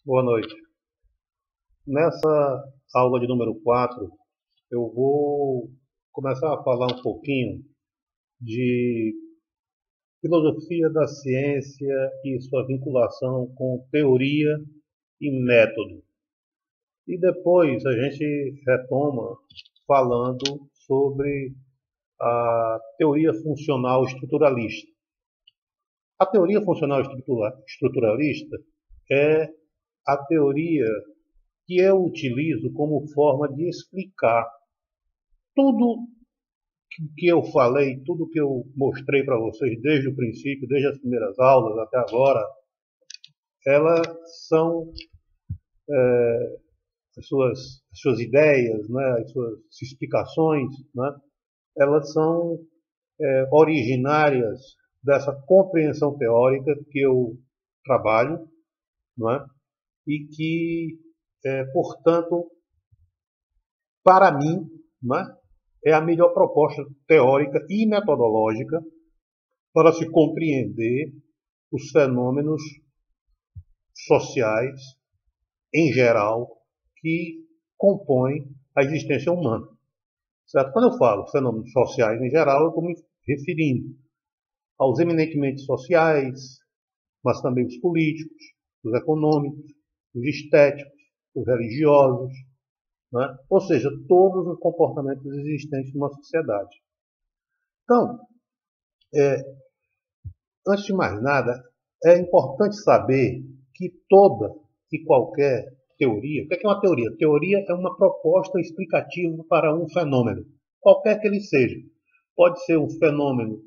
Boa noite. Nessa aula de número 4, eu vou começar a falar um pouquinho de filosofia da ciência e sua vinculação com teoria e método. E depois a gente retoma falando sobre a teoria funcional estruturalista. A teoria funcional estruturalista é a teoria que eu utilizo como forma de explicar tudo que eu falei, tudo que eu mostrei para vocês desde o princípio, desde as primeiras aulas até agora, elas são as suas ideias, né, as suas explicações, né, elas são originárias dessa compreensão teórica que eu trabalho, não é? E que, portanto, para mim, né, é a melhor proposta teórica e metodológica para se compreender os fenômenos sociais, em geral, que compõem a existência humana. Certo? Quando eu falo fenômenos sociais em geral, eu estou me referindo aos eminentemente sociais, mas também os políticos, os econômicos, os estéticos, os religiosos, né? Ou seja, todos os comportamentos existentes numa sociedade. Então, antes de mais nada, é importante saber que toda e qualquer teoria, o que é uma teoria? Teoria é uma proposta explicativa para um fenômeno, qualquer que ele seja. Pode ser um fenômeno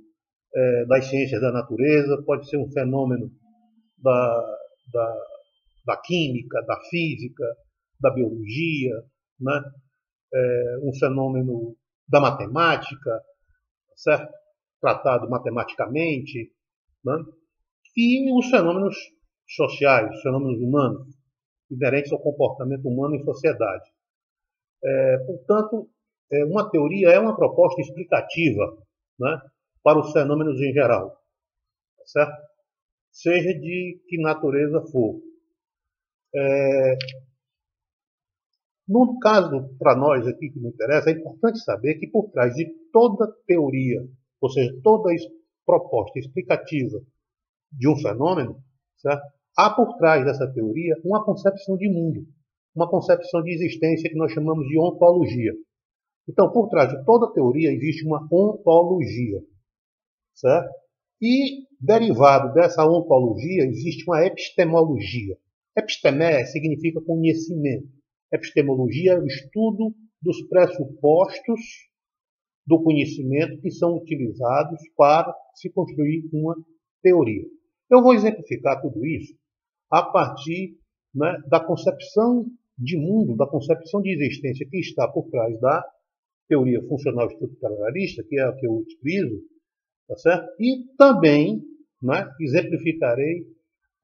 das ciências da natureza, pode ser um fenômeno da, da, da química, da física, da biologia, né? Um fenômeno da matemática, certo? Tratado matematicamente, né? E os fenômenos sociais, os fenômenos humanos, inerentes ao comportamento humano em sociedade. Portanto, uma teoria é uma proposta explicativa, né, para os fenômenos em geral, certo? Seja de que natureza for. No caso, para nós aqui que me interessa, é importante saber que por trás de toda teoria, ou seja, toda proposta explicativa de um fenômeno, certo? Há por trás dessa teoria uma concepção de mundo, uma concepção de existência que nós chamamos de ontologia. Então, por trás de toda teoria existe uma ontologia, certo? E, derivado dessa ontologia, existe uma epistemologia. Epistemé significa conhecimento. Epistemologia é o estudo dos pressupostos do conhecimento que são utilizados para se construir uma teoria. Eu vou exemplificar tudo isso a partir, né, da concepção de mundo, da concepção de existência que está por trás da teoria funcional estruturalista, que é a que eu utilizo, tá certo? E também, né, exemplificarei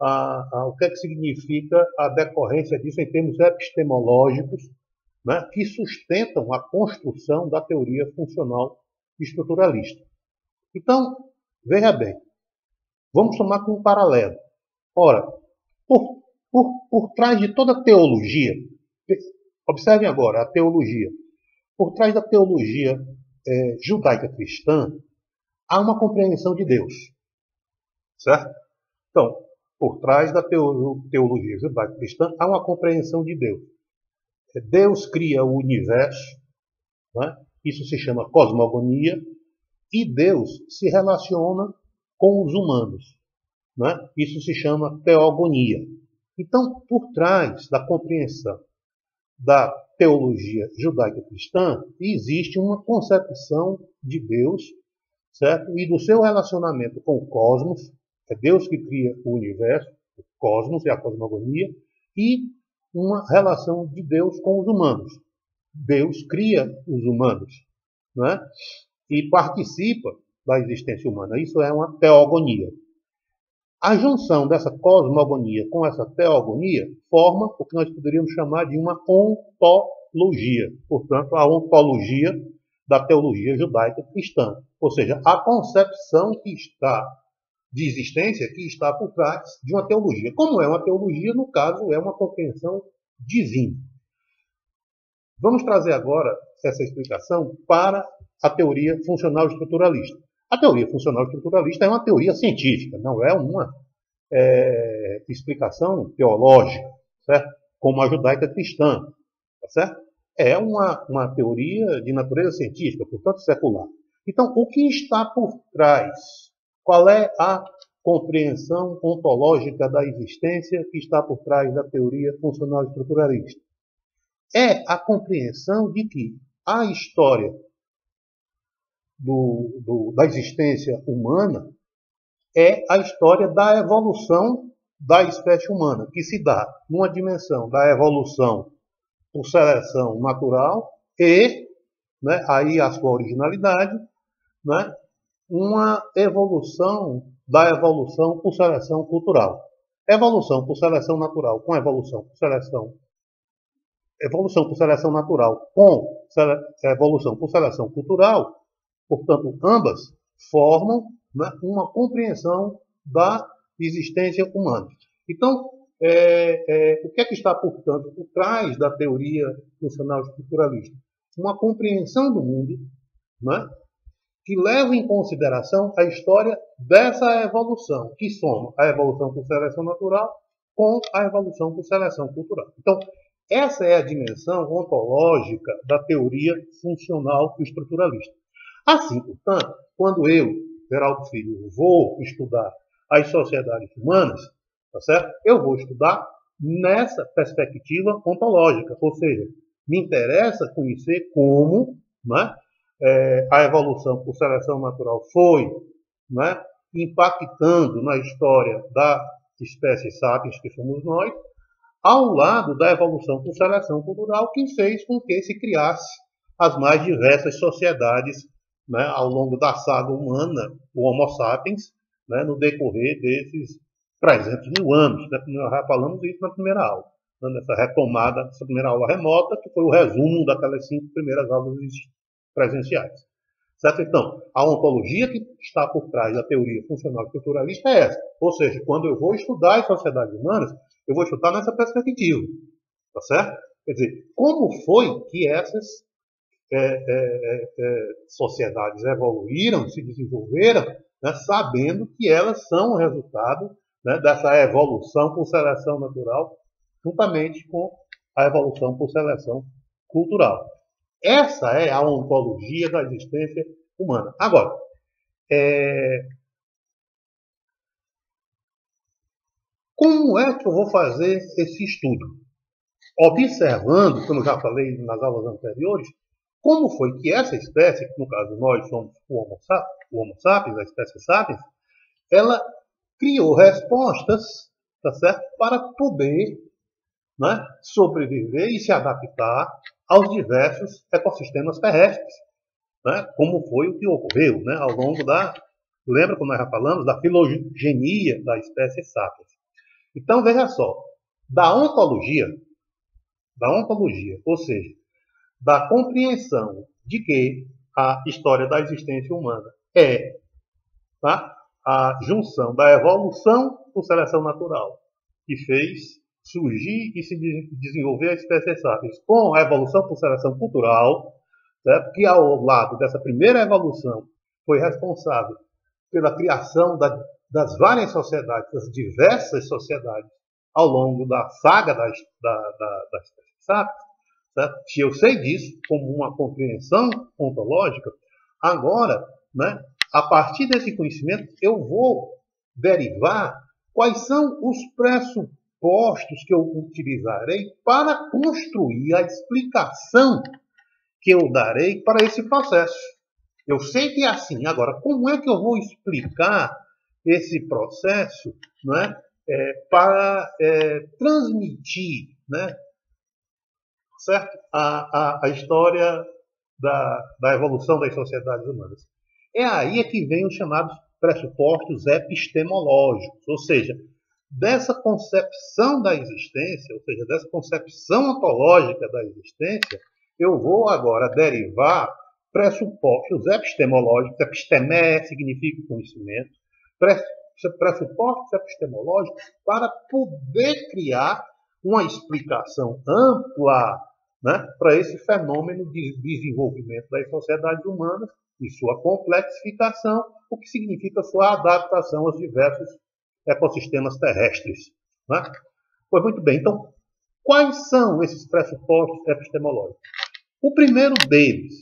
o que é que significa a decorrência disso em termos epistemológicos, né, que sustentam a construção da teoria funcional estruturalista. Então, veja bem, vamos tomar como um paralelo. Ora, por trás de toda teologia, observem agora a teologia, por trás da teologia judaica cristã, há uma compreensão de Deus, certo? Então, por trás da teologia judaica cristã, há uma compreensão de Deus. Deus cria o universo, né? Isso se chama cosmogonia, e Deus se relaciona com os humanos, né? Isso se chama teogonia. Então, por trás da compreensão da teologia judaica cristã, existe uma concepção de Deus, certo? E do seu relacionamento com o cosmos, é Deus que cria o universo, o cosmos é a cosmogonia, e uma relação de Deus com os humanos. Deus cria os humanos, não é? E participa da existência humana. Isso é uma teogonia. A junção dessa cosmogonia com essa teogonia forma o que nós poderíamos chamar de uma ontologia. Portanto, a ontologia da teologia judaica cristã. Ou seja, a concepção que está de existência que está por trás de uma teologia. Como é uma teologia, no caso, é uma compreensão divina. Vamos trazer agora essa explicação para a teoria funcional estruturalista. A teoria funcional estruturalista é uma teoria científica, não é uma explicação teológica, certo? Como a judaica cristã, tá certo? É uma teoria de natureza científica, portanto secular. Então, o que está por trás? Qual é a compreensão ontológica da existência que está por trás da teoria funcional estruturalista? É a compreensão de que a história da existência humana é a história da evolução da espécie humana, que se dá numa dimensão da evolução por seleção natural e, né, aí a sua originalidade, né, uma evolução da evolução por seleção cultural. Evolução por seleção natural com evolução por seleção natural com evolução por seleção cultural, portanto, ambas formam, né, uma compreensão da existência humana. Então, o que é que está, portanto, por trás da teoria funcional estruturalista? Uma compreensão do mundo, né, que leva em consideração a história dessa evolução, que soma a evolução por seleção natural com a evolução por seleção cultural. Então, essa é a dimensão ontológica da teoria funcional estruturalista. Assim, portanto, quando eu, Geraldo Filho, vou estudar as sociedades humanas, tá certo? Eu vou estudar nessa perspectiva ontológica, ou seja, me interessa conhecer como, né, a evolução por seleção natural foi, né, impactando na história da espécie sapiens, que somos nós, ao lado da evolução por seleção cultural, que fez com que se criasse as mais diversas sociedades, né, ao longo da saga humana, o Homo sapiens, né, no decorrer desses 300.000 anos. Né? Nós já falamos isso na primeira aula, né, nessa retomada, essa primeira aula remota, que foi o resumo daquelas 5 primeiras aulas presenciais. Certo? Então, a ontologia que está por trás da teoria funcional estruturalista é essa. Ou seja, quando eu vou estudar as sociedades humanas, eu vou estudar nessa perspectiva. Tá certo? Quer dizer, como foi que essas sociedades evoluíram, se desenvolveram, né, sabendo que elas são o resultado, né, dessa evolução por seleção natural, juntamente com a evolução por seleção cultural. Essa é a ontologia da existência humana. Agora, como é que eu vou fazer esse estudo? Observando, como eu já falei nas aulas anteriores, como foi que essa espécie, que no caso nós somos o Homo sapiens, a espécie sapiens, ela criou respostas, tá certo, para poder, né, sobreviver e se adaptar aos diversos ecossistemas terrestres, né, como foi o que ocorreu, né, ao longo da... Lembra como nós já falamos da filogenia da espécie sapiens? Então, veja só, da ontologia, ou seja, da compreensão de que a história da existência humana é, tá, a junção da evolução por seleção natural, que fez surgir e se desenvolver a espécie sapiens, com a evolução por seleção cultural, certo? Que ao lado dessa primeira evolução foi responsável pela criação das várias sociedades, das diversas sociedades, ao longo da saga da espécie sapiens. Certo? Se eu sei disso como uma compreensão ontológica, agora, né, a partir desse conhecimento, eu vou derivar quais são os pressupostos que eu utilizarei para construir a explicação que eu darei para esse processo. Eu sei que é assim. Agora, como é que eu vou explicar esse processo, né, para transmitir, né, certo? A história da evolução das sociedades humanas? É aí que vem os chamados pressupostos epistemológicos, ou seja, dessa concepção da existência, ou seja, dessa concepção ontológica da existência, eu vou agora derivar pressupostos epistemológicos. Epistemé significa conhecimento, pressupostos epistemológicos para poder criar uma explicação ampla, né, para esse fenômeno de desenvolvimento das sociedades humanas e sua complexificação, o que significa sua adaptação aos diversos ecossistemas terrestres. Né? Pois muito bem, então, quais são esses pressupostos epistemológicos? O primeiro deles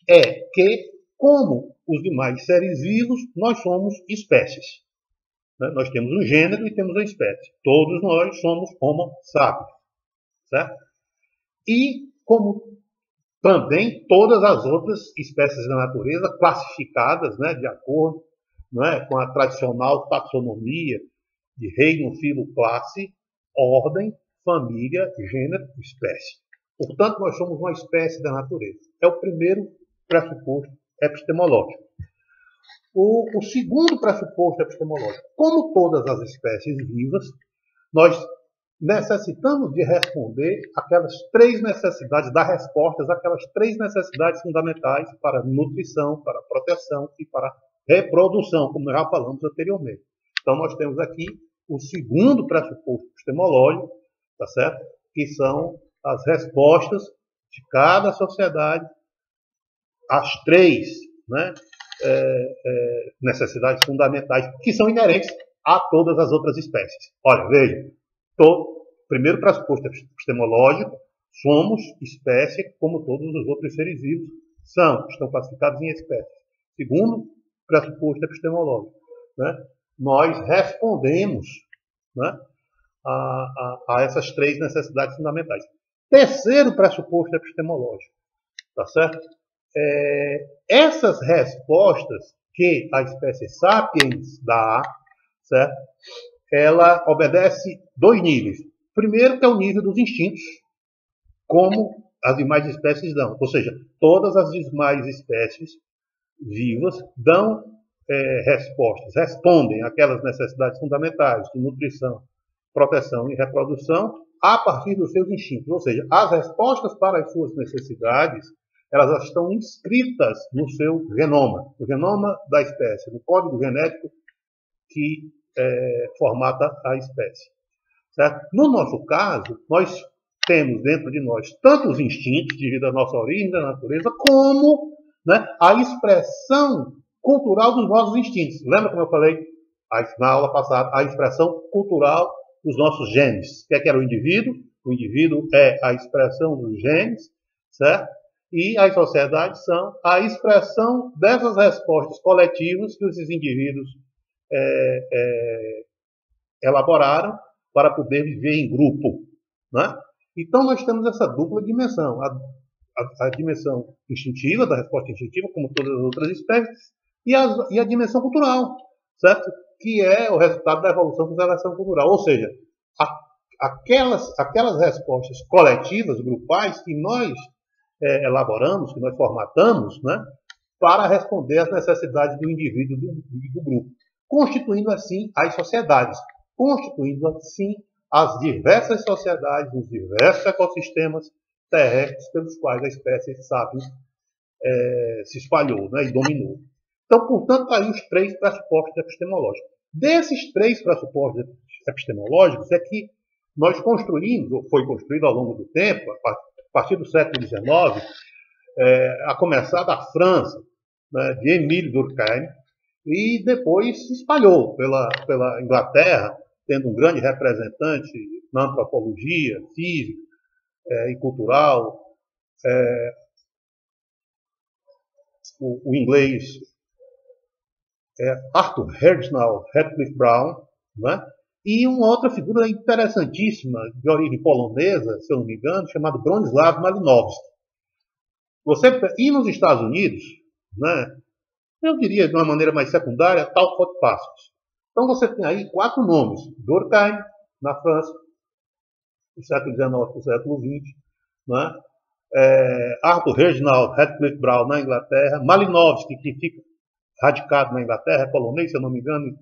é que, como os demais seres vivos, nós somos espécies. Né? Nós temos um gênero e temos uma espécie. Todos nós somos Homo sapiens. Certo? E, como também todas as outras espécies da natureza, classificadas, né, de acordo, né, com a tradicional taxonomia de reino, filo, classe, ordem, família, gênero, espécie. Portanto, nós somos uma espécie da natureza. É o primeiro pressuposto epistemológico. O segundo pressuposto epistemológico: como todas as espécies vivas, nós necessitamos de responder aquelas três necessidades, dar respostas àquelas três necessidades fundamentais para nutrição, para proteção e para reprodução, como nós já falamos anteriormente. Então, nós temos aqui o segundo pressuposto epistemológico, tá certo? Que são as respostas de cada sociedade às três, né, necessidades fundamentais que são inerentes a todas as outras espécies. Olha, veja, primeiro pressuposto epistemológico: somos espécie como todos os outros seres vivos estão classificados em espécies. Segundo pressuposto epistemológico, né, nós respondemos, né, a essas três necessidades fundamentais. Terceiro pressuposto epistemológico, tá certo? Essas respostas que a espécie sapiens dá, certo? Ela obedece dois níveis. Primeiro, que é o nível dos instintos, como as demais espécies dão. Ou seja, todas as demais espécies vivas dão respostas, respondem àquelas necessidades fundamentais de nutrição, proteção e reprodução a partir dos seus instintos. Ou seja, as respostas para as suas necessidades, elas estão inscritas no seu genoma, o genoma da espécie, no código genético que formata a espécie. Certo? No nosso caso, nós temos dentro de nós tanto os instintos devido à nossa origem da natureza, como, né, a expressão cultural dos nossos instintos. Lembra como eu falei na aula passada? A expressão cultural dos nossos genes. O que é que era o indivíduo? O indivíduo é a expressão dos genes, certo? E as sociedades são a expressão dessas respostas coletivas que esses indivíduos elaboraram para poder viver em grupo. Né? Então, nós temos essa dupla dimensão. A dimensão instintiva, da resposta instintiva, como todas as outras espécies, e a dimensão cultural, certo? Que é o resultado da evolução com seleção cultural. Ou seja, aquelas respostas coletivas, grupais, que nós elaboramos, que nós formatamos, né, para responder às necessidades do indivíduo e do grupo, constituindo assim as sociedades, constituindo assim as diversas sociedades, os diversos ecossistemas terrestres pelos quais a espécie sapiens se espalhou, né, e dominou. Então, portanto, aí os três pressupostos epistemológicos. Desses três pressupostos epistemológicos é que nós construímos, ou foi construído ao longo do tempo, a partir do século XIX, a começar da França, né, de Émile Durkheim, e depois se espalhou pela Inglaterra, tendo um grande representante na antropologia, física e cultural, o inglês Arthur Hergnall Radcliffe Brown, né? E uma outra figura interessantíssima, de origem polonesa, se eu não me engano, chamado Bronislaw Malinowski. E nos Estados Unidos, né, eu diria de uma maneira mais secundária, Talcott Parsons. Então você tem aí 4 nomes: Durkheim, na França, do século XIX para o século XX, né? Arthur Hergnall Radcliffe Brown, na Inglaterra, Malinowski, que fica radicado na Inglaterra, é polonês, se eu não me engano,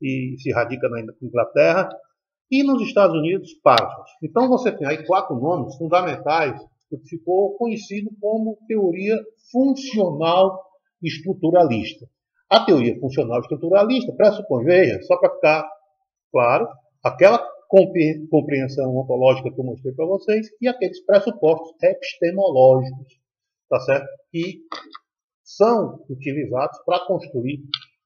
e se radica na Inglaterra, e nos Estados Unidos, Parsons. Então você tem aí 4 nomes fundamentais, que ficou conhecido como teoria funcional estruturalista. A teoria funcional estruturalista pressupõe, veja, só para ficar claro, aquela compreensão ontológica que eu mostrei para vocês e aqueles pressupostos epistemológicos, tá certo? Que são utilizados para construir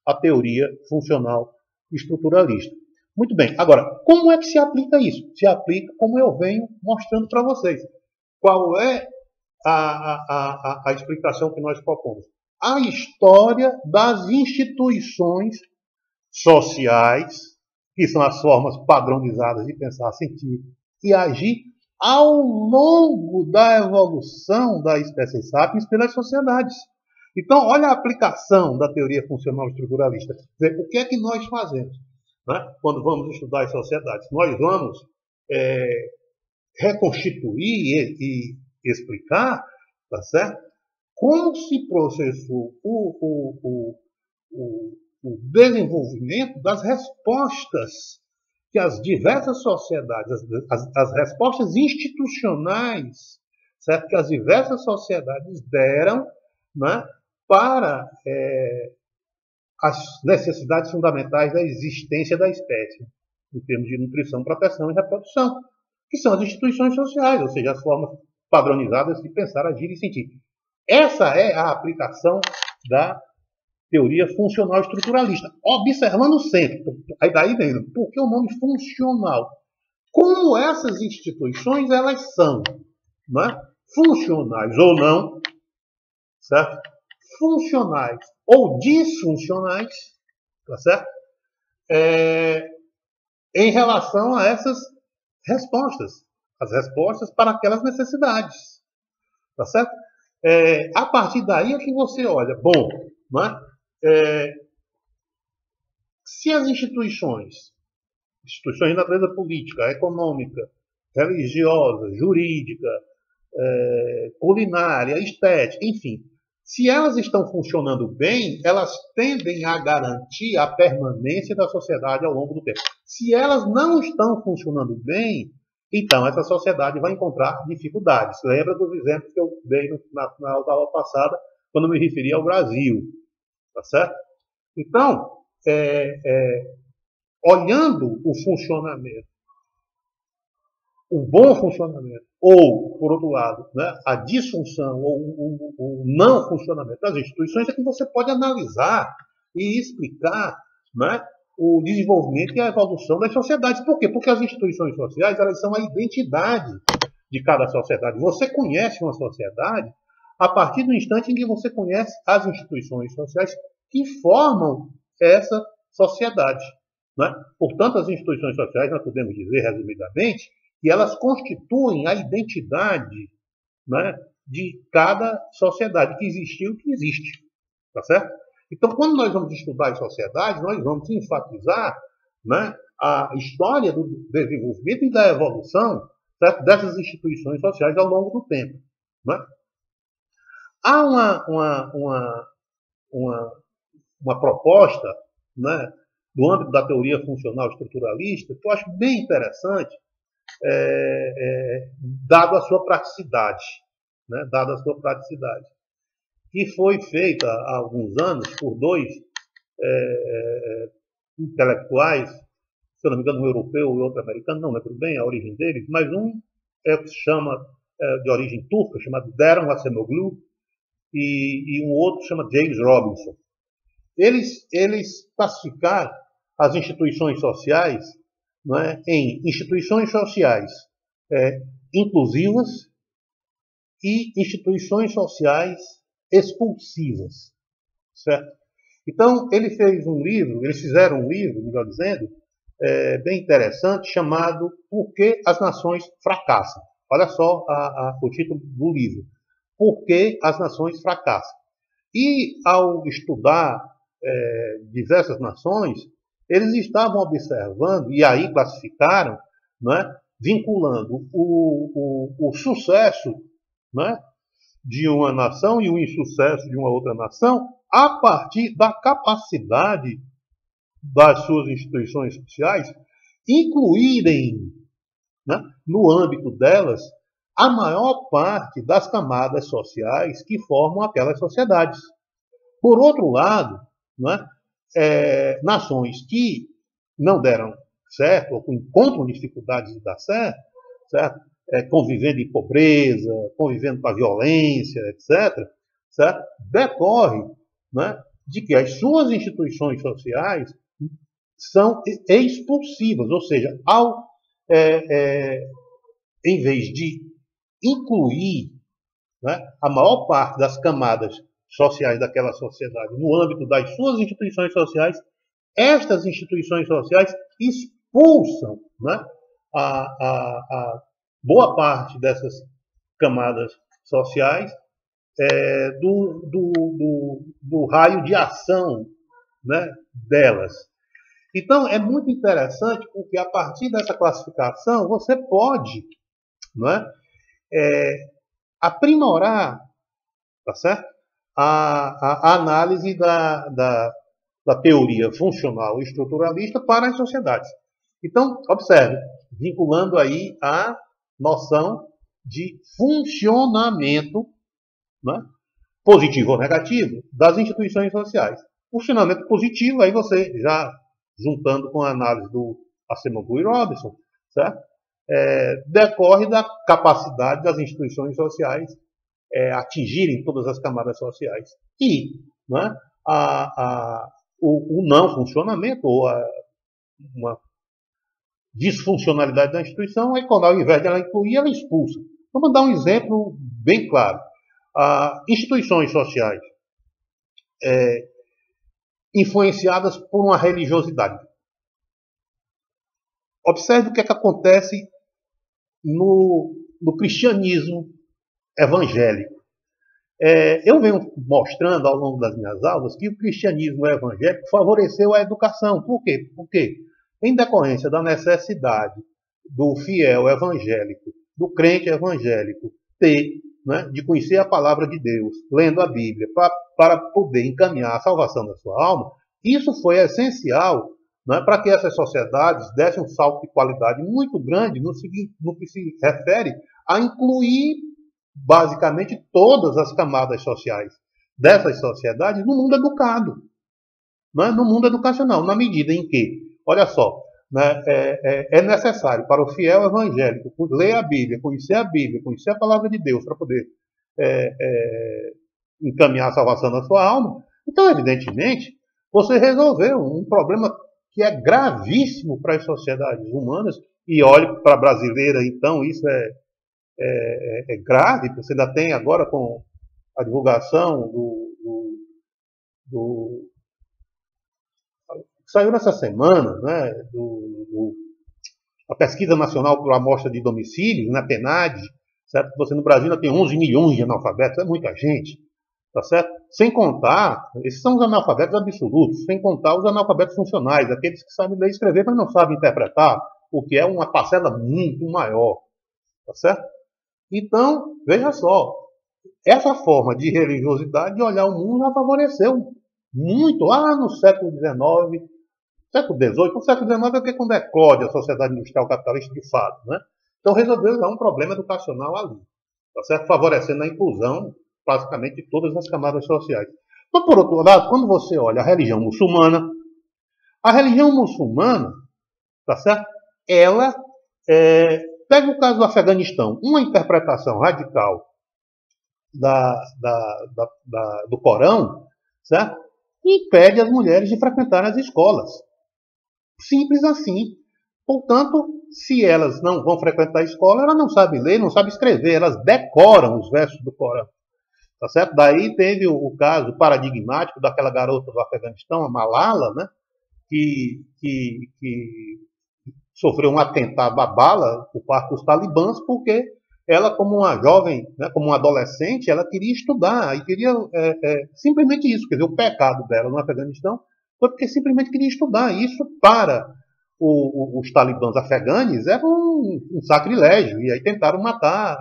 a teoria funcional estruturalista. Muito bem. Agora, como é que se aplica isso? Se aplica como eu venho mostrando para vocês. Qual é a explicação que nós propomos? A história das instituições sociais, que são as formas padronizadas de pensar, sentir e agir ao longo da evolução da espécie sapiens pelas sociedades. Então, olha a aplicação da teoria funcional estruturalista. O que é que nós fazemos, né, quando vamos estudar as sociedades? Nós vamos reconstituir e explicar, tá certo, como se processou o desenvolvimento das respostas que as diversas sociedades, as respostas institucionais, certo, que as diversas sociedades deram, né, para as necessidades fundamentais da existência da espécie, em termos de nutrição, proteção e reprodução, que são as instituições sociais, ou seja, as formas padronizadas de pensar, agir e sentir. Essa é a aplicação da teoria funcional estruturalista, observando sempre, aí daí vem, por que o nome funcional? Como essas instituições elas são, né, funcionais ou não, certo? Funcionais ou disfuncionais, tá certo? Em relação a essas respostas, as respostas para aquelas necessidades, tá certo? A partir daí é que você olha, bom, né? Se as instituições de natureza política, econômica, religiosa, jurídica, culinária, estética, enfim, se elas estão funcionando bem, elas tendem a garantir a permanência da sociedade ao longo do tempo. Se elas não estão funcionando bem, então essa sociedade vai encontrar dificuldades. Lembra dos exemplos que eu dei na aula passada, quando me referi ao Brasil. Tá certo? Então, olhando o funcionamento, o bom funcionamento, ou, por outro lado, né, a disfunção ou o não funcionamento das instituições, é que você pode analisar e explicar, né, o desenvolvimento e a evolução das sociedades. Por quê? Porque as instituições sociais elas são a identidade de cada sociedade. Você conhece uma sociedade a partir do instante em que você conhece as instituições sociais que formam essa sociedade, né? Portanto, as instituições sociais, nós podemos dizer, resumidamente, que elas constituem a identidade, né, de cada sociedade que existiu e que existe. Tá certo? Então, quando nós vamos estudar as sociedades, nós vamos enfatizar, né, a história do desenvolvimento e da evolução, certo, dessas instituições sociais ao longo do tempo. Né? Há uma proposta, né, do âmbito da teoria funcional estruturalista que eu acho bem interessante, dado a sua praticidade, né, dado a sua praticidade, que foi feita há alguns anos por dois intelectuais, se eu não me engano, um europeu e outro americano, não lembro bem a origem deles, mas um se chama, de origem turca, chamado Deran Acemoglu, e um outro chama James Robinson. Eles classificaram as instituições sociais, não é, em instituições sociais inclusivas e instituições sociais expulsivas, certo? Então, eles fizeram um livro, melhor dizendo, bem interessante, chamado Por que as Nações Fracassam. Olha só o título do livro. Por que as Nações Fracassam. E, ao estudar diversas nações, eles estavam observando, e aí classificaram, né, vinculando o sucesso, né, de uma nação e o insucesso de uma outra nação a partir da capacidade das suas instituições sociais incluírem, né, no âmbito delas a maior parte das camadas sociais que formam aquelas sociedades. Por outro lado, não é? Nações que não deram certo, ou que encontram dificuldades de dar certo, certo? Convivendo em pobreza, convivendo com a violência, etc., certo? Decorre, né, de que as suas instituições sociais são expulsivas, ou seja, em vez de incluir, né, a maior parte das camadas sociais daquela sociedade no âmbito das suas instituições sociais, estas instituições sociais expulsam, né, a boa parte dessas camadas sociais do raio de ação, né, delas. Então, é muito interessante porque, a partir dessa classificação, você pode, não é, aprimorar, tá certo? A análise da teoria funcional e estruturalista para as sociedades. Então, observe, vinculando aí a noção de funcionamento, né, positivo ou negativo, das instituições sociais. Funcionamento positivo, aí você já juntando com a análise do Acemoglu e Robinson, certo? Decorre da capacidade das instituições sociais atingirem todas as camadas sociais. E, né, o não funcionamento, ou uma disfuncionalidade da instituição, é quando, ao invés de ela incluir, ela expulsa. Vamos dar um exemplo bem claro. Instituições sociais influenciadas por uma religiosidade. Observe o que acontece no cristianismo evangélico. Eu venho mostrando ao longo das minhas aulas que o cristianismo evangélico favoreceu a educação. Por quê? Porque, em decorrência da necessidade do fiel evangélico, do crente evangélico, né, de conhecer a palavra de Deus, lendo a Bíblia, para poder encaminhar a salvação da sua alma, isso foi essencial, né, para que essas sociedades dessem um salto de qualidade muito grande no que se refere a incluir basicamente todas as camadas sociais dessas sociedades no mundo educado, né, no mundo educacional, na medida em que, olha só, né, é necessário para o fiel evangélico ler a Bíblia, conhecer a palavra de Deus para poder encaminhar a salvação da sua alma. Então, evidentemente, você resolveu um problema que é gravíssimo para as sociedades humanas, e olhe para a brasileira, então, isso é grave. Você ainda tem agora, com a divulgação saiu nessa semana, né, a Pesquisa Nacional por Amostra de Domicílios, na PNAD, certo? Você no Brasil ainda tem 11 milhões de analfabetos, é muita gente, tá certo? Sem contar, esses são os analfabetos absolutos, sem contar os analfabetos funcionais, aqueles que sabem ler e escrever, mas não sabem interpretar, o que é uma parcela muito maior, tá certo? Então, veja só, essa forma de religiosidade, de olhar o mundo, já favoreceu muito lá no século XIX, século XVIII. No século XIX é quando eclode a sociedade industrial capitalista de fato, né? Então resolveu dar um problema educacional ali, tá certo? Favorecendo a inclusão, basicamente, de todas as camadas sociais. Mas, por outro lado, quando você olha a religião muçulmana, tá certo? Ela pega o caso do Afeganistão, uma interpretação radical do Corão, certo? E impede as mulheres de frequentarem as escolas. Simples assim. Portanto, se elas não vão frequentar a escola, elas não sabem ler, não sabem escrever, elas decoram os versos do Corão. Tá certo? Daí teve o caso paradigmático daquela garota do Afeganistão, a Malala, né, que sofreu um atentado à bala por parte dos talibãs, porque ela, como uma jovem, né, como uma adolescente, ela queria estudar e queria simplesmente isso. Quer dizer, o pecado dela no Afeganistão foi porque simplesmente queria estudar. Isso, para os talibãs afeganes, era um sacrilégio. E aí tentaram matar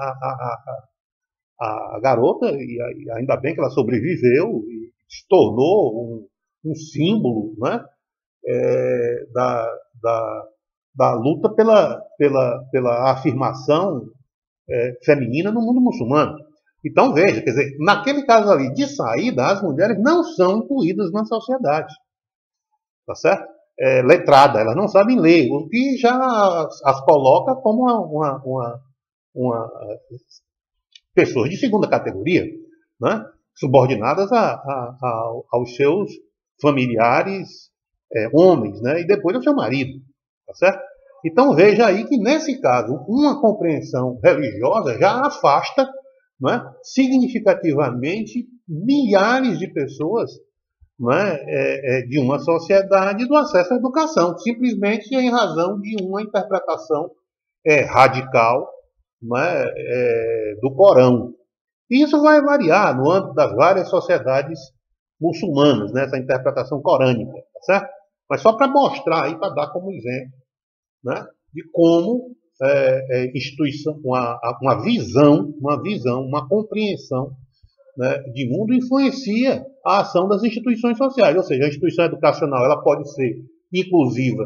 a garota, e ainda bem que ela sobreviveu e se tornou um símbolo, né, da luta pela afirmação feminina no mundo muçulmano. Então, veja, quer dizer, naquele caso ali, de saída, as mulheres não são incluídas na sociedade, tá certo? Letrada, elas não sabem ler, o que já as coloca como uma pessoas de segunda categoria, né? Subordinadas aos seus familiares homens, né? E depois ao seu marido, tá certo? Então veja aí que nesse caso uma compreensão religiosa já afasta, né, significativamente milhares de pessoas, né, de uma sociedade do acesso à educação, simplesmente em razão de uma interpretação radical, né, do Corão. E isso vai variar no âmbito das várias sociedades muçulmanas, né, essa interpretação corânica, tá certo? Mas só para mostrar aí, para dar como exemplo, né, de como instituição, uma visão, uma compreensão, né, de mundo influencia a ação das instituições sociais. Ou seja, a instituição educacional ela pode ser inclusiva,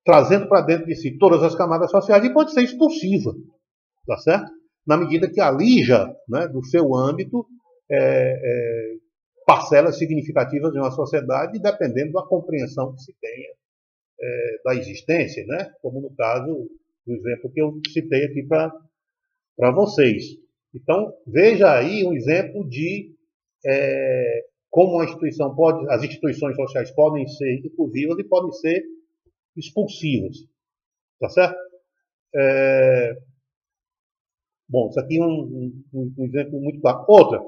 trazendo para dentro de si todas as camadas sociais, e pode ser expulsiva, tá certo? Na medida que alija, né, do seu âmbito parcelas significativas de uma sociedade, dependendo da compreensão que se tenha da existência, né? Como no caso do exemplo que eu citei aqui para vocês. Então, veja aí um exemplo de como as instituições sociais podem ser inclusivas e podem ser expulsivas, tá certo? Bom, isso aqui é um exemplo muito claro. Outra,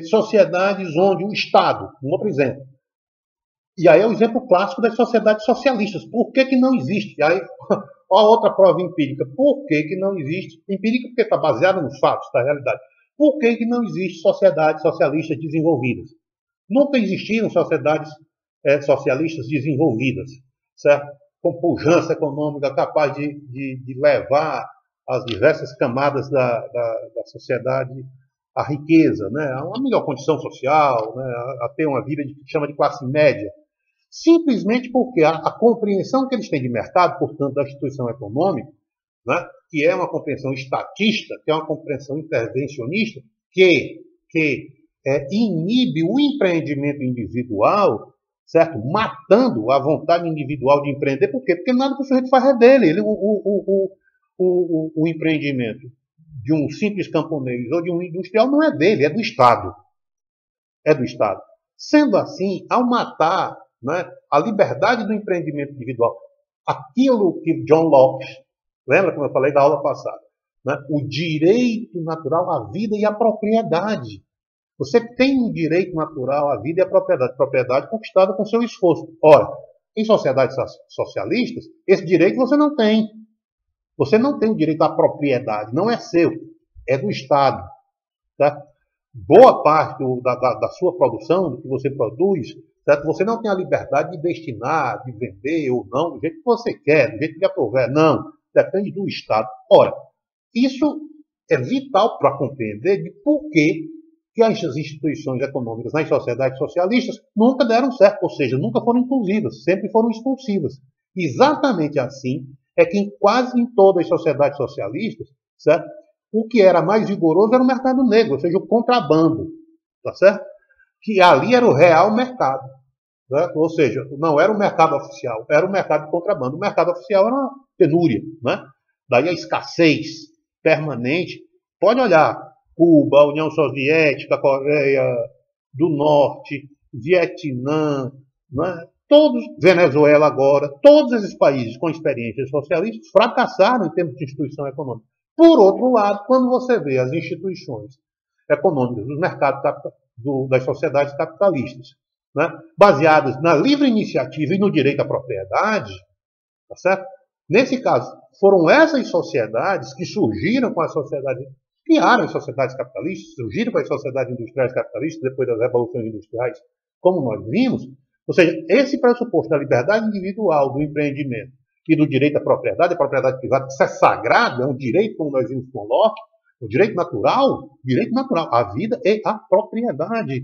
sociedades onde o Estado, um outro exemplo. E aí é o exemplo clássico das sociedades socialistas. Por que não existe? E aí, olha outra prova empírica. Por que não existe? Empírica porque está baseada nos fatos, da realidade. Por que não existe sociedades socialistas desenvolvidas? Nunca existiram sociedades socialistas desenvolvidas, certo? Com pujança econômica capaz de levar as diversas camadas da sociedade à riqueza, né? A uma melhor condição social, né? A ter uma vida que chama de classe média. Simplesmente porque a compreensão que eles têm de mercado, portanto, da instituição econômica, né? Que é uma compreensão estatista, que é uma compreensão intervencionista, que inibe o empreendimento individual, certo? Matando a vontade individual de empreender. Por quê? Porque nada que o sujeito faz é dele. O empreendimento de um simples camponês ou de um industrial não é dele, é do Estado. É do Estado. Sendo assim, ao matar, né, a liberdade do empreendimento individual, aquilo que John Locke, lembra como eu falei da aula passada, né, o direito natural à vida e à propriedade. Você tem um direito natural à vida e à propriedade conquistada com seu esforço. Ora, em sociedades socialistas, esse direito você não tem. Você não tem o direito à propriedade, não é seu, é do Estado. Tá? Boa parte da sua produção, do que você produz, certo? Você não tem a liberdade de destinar, de vender ou não, do jeito que você quer, do jeito que lhe aprover. Não, depende do Estado. Ora, isso é vital para compreender de por que as instituições econômicas nas sociedades socialistas nunca deram certo, ou seja, nunca foram inclusivas, sempre foram expulsivas. Exatamente assim é que quase em todas as sociedades socialistas, certo? O que era mais vigoroso era o mercado negro, ou seja, o contrabando, tá certo? Que ali era o real mercado, certo? Ou seja, não era o mercado oficial, era o mercado de contrabando. O mercado oficial era uma penúria, né? Daí a escassez permanente. Pode olhar, Cuba, União Soviética, Coreia do Norte, Vietnã, né? Todos, Venezuela agora, todos esses países com experiências socialistas fracassaram em termos de instituição econômica. Por outro lado, quando você vê as instituições econômicas dos mercados das sociedades capitalistas, né, baseadas na livre iniciativa e no direito à propriedade, tá certo? Nesse caso, foram essas sociedades que surgiram com as sociedades, criaram as sociedades capitalistas, surgiram com as sociedades industriais capitalistas depois das revoluções industriais, como nós vimos. Ou seja, esse pressuposto da liberdade individual, do empreendimento e do direito à propriedade, a propriedade privada, isso é sagrado, é um direito, como nós vimos com Locke, o direito natural, a vida é a propriedade.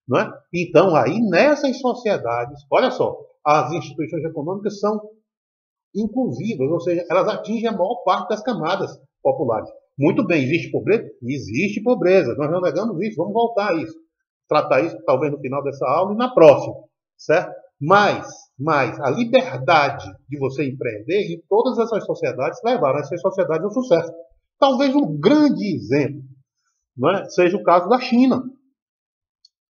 Não é? Então, aí, nessas sociedades, olha só, as instituições econômicas são inclusivas, ou seja, elas atingem a maior parte das camadas. populares. Muito bem, existe pobreza? Existe pobreza, nós não negamos isso, vamos voltar a isso. Tratar isso talvez no final dessa aula e na próxima, certo? Mas a liberdade de você empreender em todas essas sociedades levaram essas sociedades ao sucesso. Talvez um grande exemplo, não é, seja o caso da China.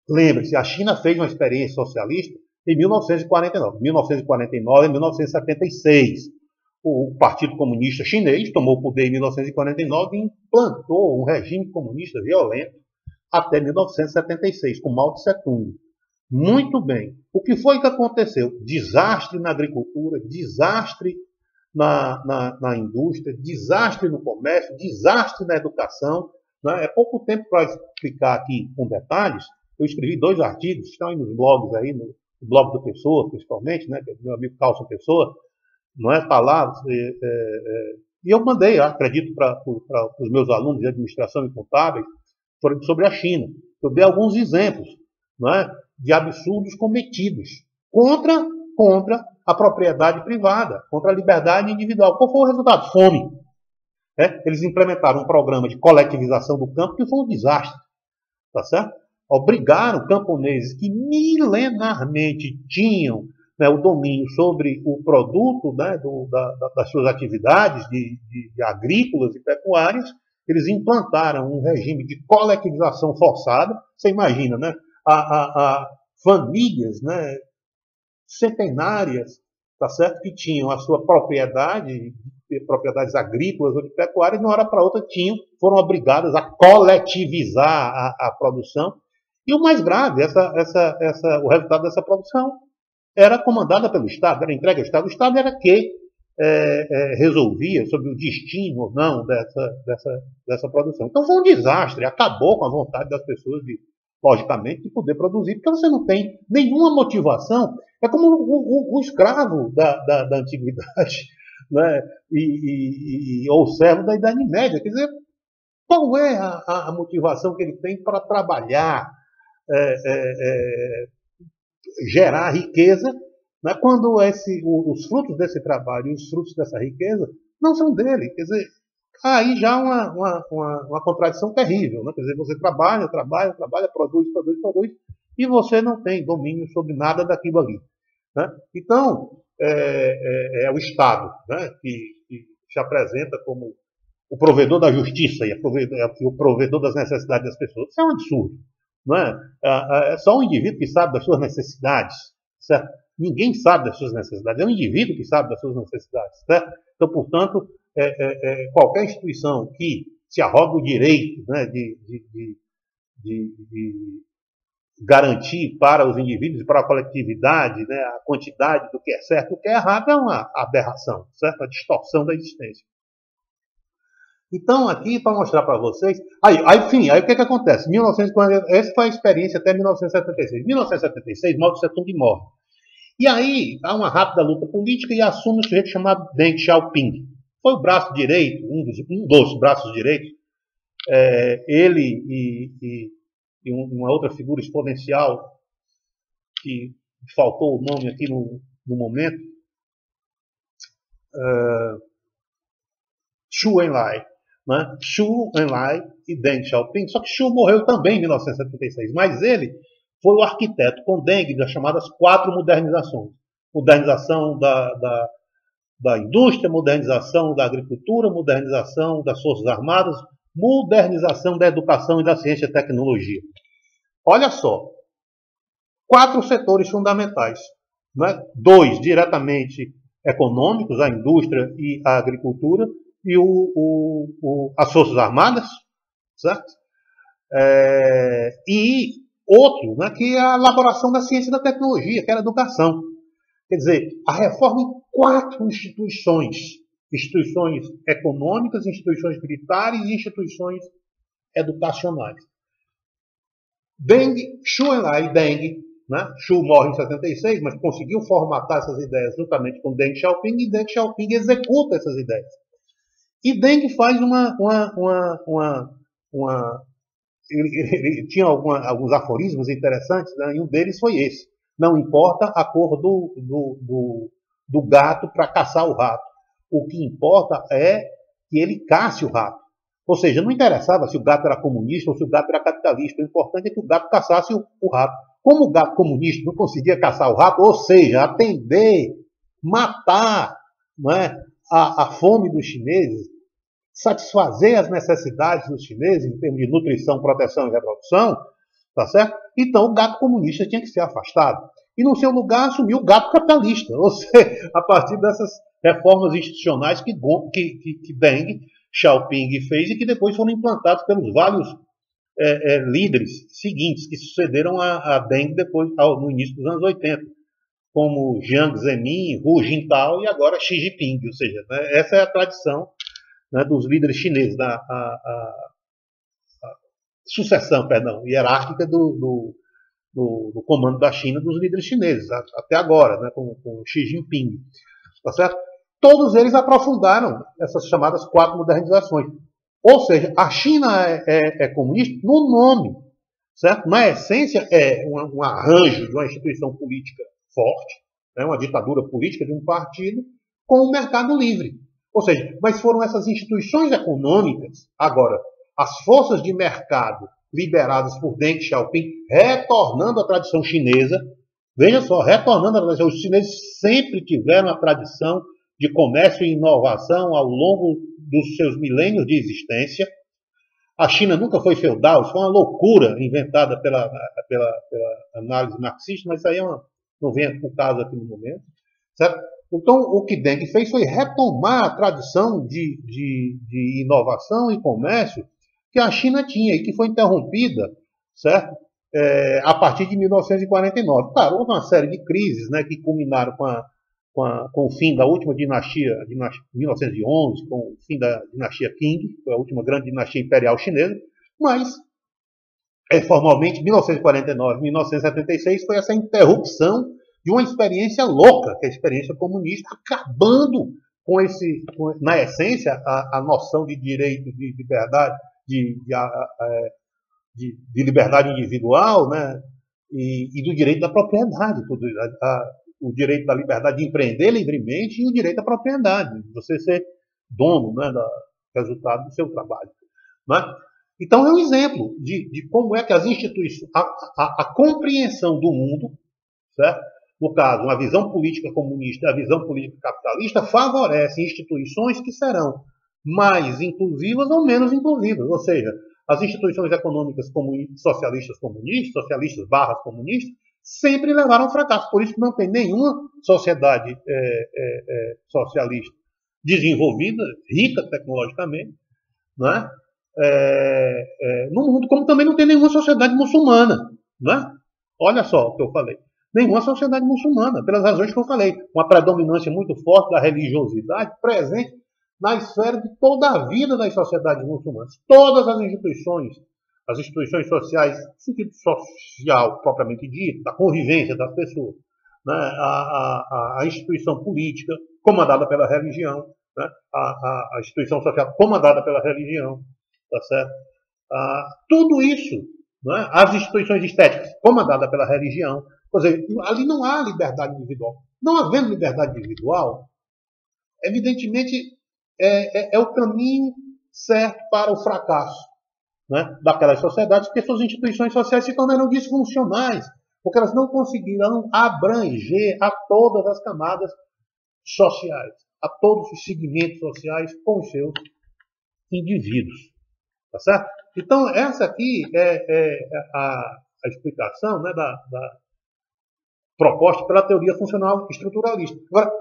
Lembre-se, a China fez uma experiência socialista em 1949. 1949 a 1976. O Partido Comunista Chinês tomou o poder em 1949 e implantou um regime comunista violento até 1976, com Mao Tse-tung. Muito bem. O que foi que aconteceu? Desastre na agricultura, desastre na indústria, desastre no comércio, desastre na educação. Né? É pouco tempo para explicar aqui com detalhes. Eu escrevi 2 artigos, estão aí nos blogs, aí, no blog do Pessoa, principalmente, né, que é do meu amigo Carlson Pessoa, não é, palavras, e eu mandei, acredito, para os meus alunos de administração e contábeis sobre a China. Eu dei alguns exemplos, não é, de absurdos cometidos contra a propriedade privada, contra a liberdade individual. Qual foi o resultado? Fome. Eles implementaram um programa de coletivização do campo que foi um desastre, tá certo? Obrigaram camponeses que milenarmente tinham, né, o domínio sobre o produto, né, das suas atividades de agrícolas e pecuárias, eles implantaram um regime de coletivização forçada. Você imagina, né, a famílias, né, centenárias, tá certo, que tinham a sua propriedade, propriedades agrícolas ou de pecuárias, de uma hora para outra foram obrigadas a coletivizar a produção. E o mais grave, o resultado dessa produção era comandada pelo Estado, era entregue ao Estado. O Estado era que resolvia sobre o destino ou não dessa produção. Então foi um desastre, acabou com a vontade das pessoas, logicamente, de poder produzir, porque você não tem nenhuma motivação. É como o escravo da antiguidade, né? Ou o servo da Idade Média. Quer dizer, qual é a motivação que ele tem para trabalhar, gerar riqueza, né, quando os frutos desse trabalho e os frutos dessa riqueza não são dele? Quer dizer, aí já uma contradição terrível. Né? Quer dizer, você trabalha, produz, e você não tem domínio sobre nada daquilo ali. Né? Então, é o Estado, né, que se apresenta como o provedor da justiça e o provedor das necessidades das pessoas. Isso é um absurdo. Não é? É só um indivíduo que sabe das suas necessidades, certo? Ninguém sabe das suas necessidades, é um indivíduo que sabe das suas necessidades, certo? Então, portanto, qualquer instituição que se arroga o direito, né, de garantir para os indivíduos e para a coletividade, né, a quantidade do que é certo e do que é errado é uma aberração, certo? A distorção da existência. Então, aqui, para mostrar para vocês... Aí o que acontece? 1940, essa foi a experiência até 1976. Em 1976, Mao Tse-tung morre. E aí, há uma rápida luta política e assume um sujeito chamado Deng Xiaoping. Foi o braço direito, um dos braços direitos. Ele e uma outra figura exponencial, que faltou o nome aqui no momento, Xu Enlai. Né? Xu Enlai e Deng Xiaoping. Só que Xu morreu também em 1976, mas ele foi o arquiteto com Deng das chamadas 4 modernizações. Modernização da indústria, modernização da agricultura, modernização das forças armadas, modernização da educação e da ciência e tecnologia. Olha só, 4 setores fundamentais. Né? 2 diretamente econômicos, a indústria e a agricultura, e as Forças Armadas, certo? E outro, né, que é a elaboração da ciência e da tecnologia, que era a educação. Quer dizer, a reforma em 4 instituições. Instituições econômicas, instituições militares e instituições educacionais. Xu Enlai e Deng, né? Xu morre em 76, mas conseguiu formatar essas ideias juntamente com Deng Xiaoping, e Deng Xiaoping executa essas ideias. E Deng faz ele tinha alguns aforismos interessantes, né? E um deles foi esse: não importa a cor do gato para caçar o rato, o que importa é que ele casse o rato. Ou seja, não interessava se o gato era comunista ou se o gato era capitalista. O importante é que o gato caçasse o rato. Como o gato comunista não conseguia caçar o rato, ou seja, atender, matar, não é, a fome dos chineses, satisfazer as necessidades dos chineses em termos de nutrição, proteção e reprodução, tá certo? Então o gato comunista tinha que ser afastado. E no seu lugar assumiu o gato capitalista, ou seja, a partir dessas reformas institucionais que Deng Xiaoping fez e que depois foram implantados pelos vários líderes seguintes que sucederam a Deng depois, no início dos anos 80, como Jiang Zemin, Hu Jintao e agora Xi Jinping. Ou seja, né, essa é a tradição, né, dos líderes chineses, a sucessão, hierárquica do comando da China dos líderes chineses, até agora, né, com Xi Jinping. Tá certo? Todos eles aprofundaram essas chamadas 4 modernizações. Ou seja, a China é comunista no nome, certo? Na essência, é um arranjo de uma instituição política forte, né, uma ditadura política de um partido, com o mercado livre. Ou seja, mas foram essas instituições econômicas, agora, as forças de mercado lideradas por Deng Xiaoping, retornando à tradição chinesa. Veja só, retornando à tradição, os chineses sempre tiveram a tradição de comércio e inovação ao longo dos seus milênios de existência. A China nunca foi feudal, isso foi uma loucura inventada pela análise marxista, mas isso aí não vem ao caso aqui no momento. Certo? Então, o que Deng fez foi retomar a tradição de inovação e comércio que a China tinha e que foi interrompida, certo? A partir de 1949. Claro, houve uma série de crises, né, que culminaram com o fim da última dinastia, 1911, com o fim da dinastia Qing, foi a última grande dinastia imperial chinesa, mas, formalmente, 1949 1976 foi essa interrupção de uma experiência louca, que é a experiência comunista, acabando na essência, a noção de direito, de liberdade, de liberdade individual, né, e do direito da propriedade, o direito da liberdade de empreender livremente e o direito à propriedade, de você ser dono, né, do resultado do seu trabalho. Né? Então é um exemplo de como é que as instituições, a compreensão do mundo, certo? No caso, uma visão política comunista e a visão política capitalista favorecem instituições que serão mais inclusivas ou menos inclusivas. Ou seja, as instituições econômicas socialistas barras comunistas, sempre levaram ao fracasso. Por isso que não tem nenhuma sociedade socialista desenvolvida, rica tecnologicamente, não é? No mundo, como também não tem nenhuma sociedade muçulmana. Não é? Olha só o que eu falei. Nenhuma sociedade muçulmana, pelas razões que eu falei. Uma predominância muito forte da religiosidade presente na esfera de toda a vida das sociedades muçulmanas. Todas as instituições sociais, no sentido social propriamente dito, da convivência das pessoas, né? A instituição política comandada pela religião, né? A instituição social comandada pela religião, tá certo? Tudo isso, né? As instituições estéticas comandadas pela religião. Ou seja, ali não há liberdade individual. Não havendo liberdade individual, evidentemente é o caminho certo para o fracasso, né, daquelas sociedades, porque suas instituições sociais se tornaram disfuncionais, porque elas não conseguirão abranger a todas as camadas sociais, a todos os segmentos sociais com os seus indivíduos. Tá certo? Então, essa aqui é a explicação, né, da proposta pela teoria funcional estruturalista. Agora,